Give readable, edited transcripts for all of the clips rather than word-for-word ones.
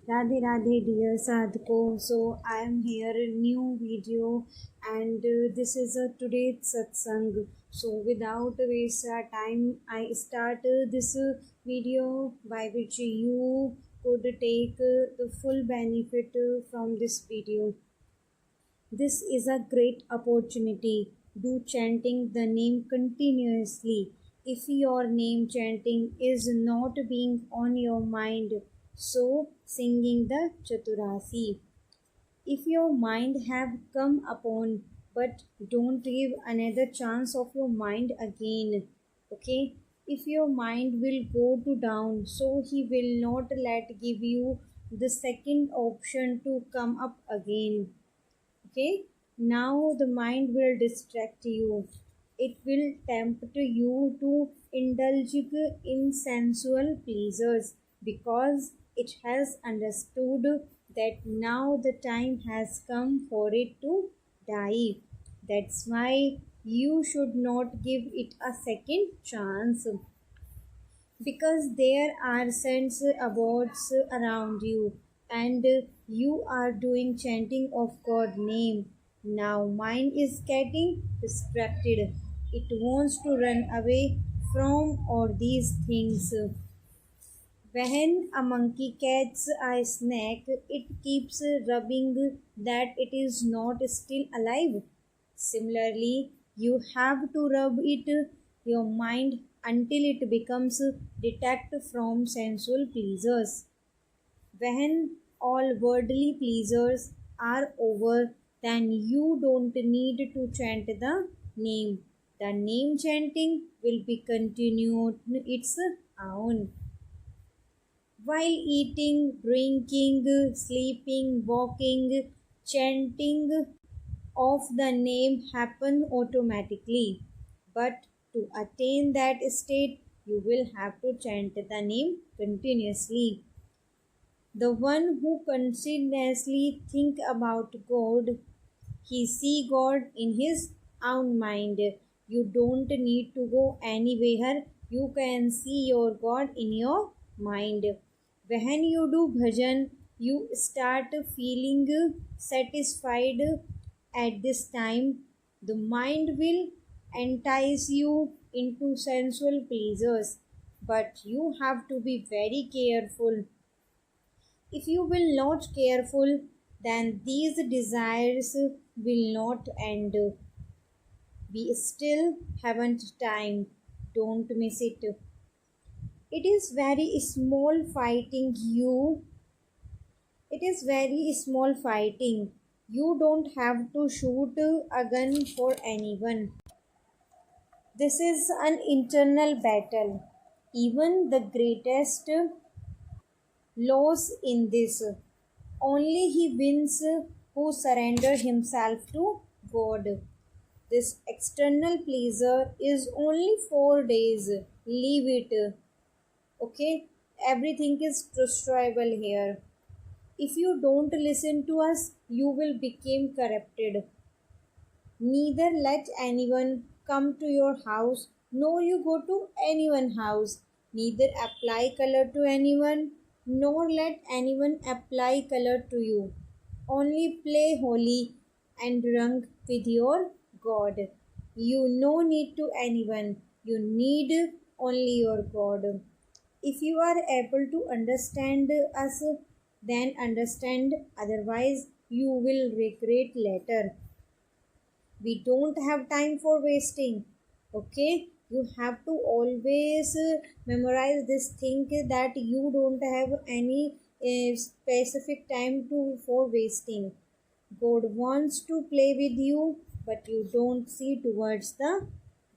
Radhe Radhe dear Sadhko. So I am here a new video and this is a today's satsang. So without waste time, I start this video by which you could take the full benefit from this video. This is a great opportunity. Do chanting the name continuously. If your name chanting is not being on your mind, so singing the Chaturasi. If your mind have come upon, but don't give another chance of your mind again. Okay? If your mind will go to down, so he will not let give you the second option to come up again. Okay, now the mind will distract you. It will tempt you to indulge in sensual pleasures because it has understood that now the time has come for it to die. That's why you should not give it a second chance because there are scents abodes around you and you are doing chanting of God name. Now mind is getting distracted. It wants to run away from all these things. When a monkey catches a snake, it keeps rubbing that it is not still alive. Similarly, you have to rub your mind until it becomes detached from sensual pleasures. When all worldly pleasures are over, then you don't need to chant the name. The name chanting will be continued its own. While eating, drinking, sleeping, walking, chanting of the name happen automatically. But to attain that state, you will have to chant the name continuously. The one who continuously think about God, he see God in his own mind. You don't need to go anywhere. You can see your God in your mind. When you do bhajan, you start feeling satisfied at this time. The mind will entice you into sensual pleasures, but you have to be very careful. If you will not careful, then these desires will not end. We still haven't time. Don't miss it. It is very small fighting you. It is very small fighting. You don't have to shoot a gun for anyone. This is an internal battle. Even the greatest loss in this. Only he wins who surrender himself to God. This external pleasure is only 4 days. Leave it. Okay? Everything is destroyable here. If you don't listen to us, you will become corrupted. Neither let anyone come to your house, nor you go to anyone's house. Neither apply color to anyone, nor let anyone apply color to you. Only play holy and drunk with your God. You no need to anyone. You need only your God. If you are able to understand us, then understand. Otherwise, you will regret later. We don't have time for wasting. Okay, you have to always memorize this thing that you don't have any specific time to for wasting. God wants to play with you, but you don't see towards the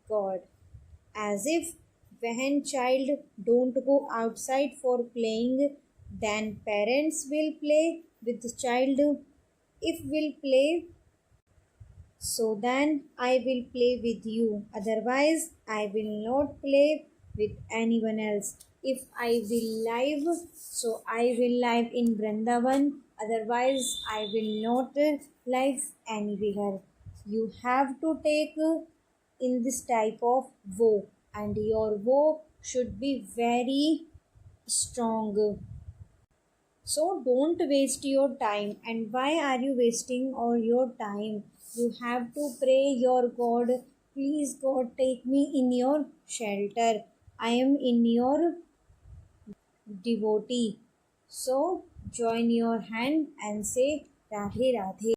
God. As if when child don't go outside for playing, then parents will play with the child. If will play, so then I will play with you. Otherwise, I will not play with anyone else. If I will live, so I will live in Vrindavan. Otherwise, I will not live anywhere. You have to take in this type of woe, and your woe should be very strong. So don't waste your time. And why are you wasting all your time? You have to pray your God. Please God, take me in your shelter. I am in your devotee. So join your hand and say Radhe Radhe.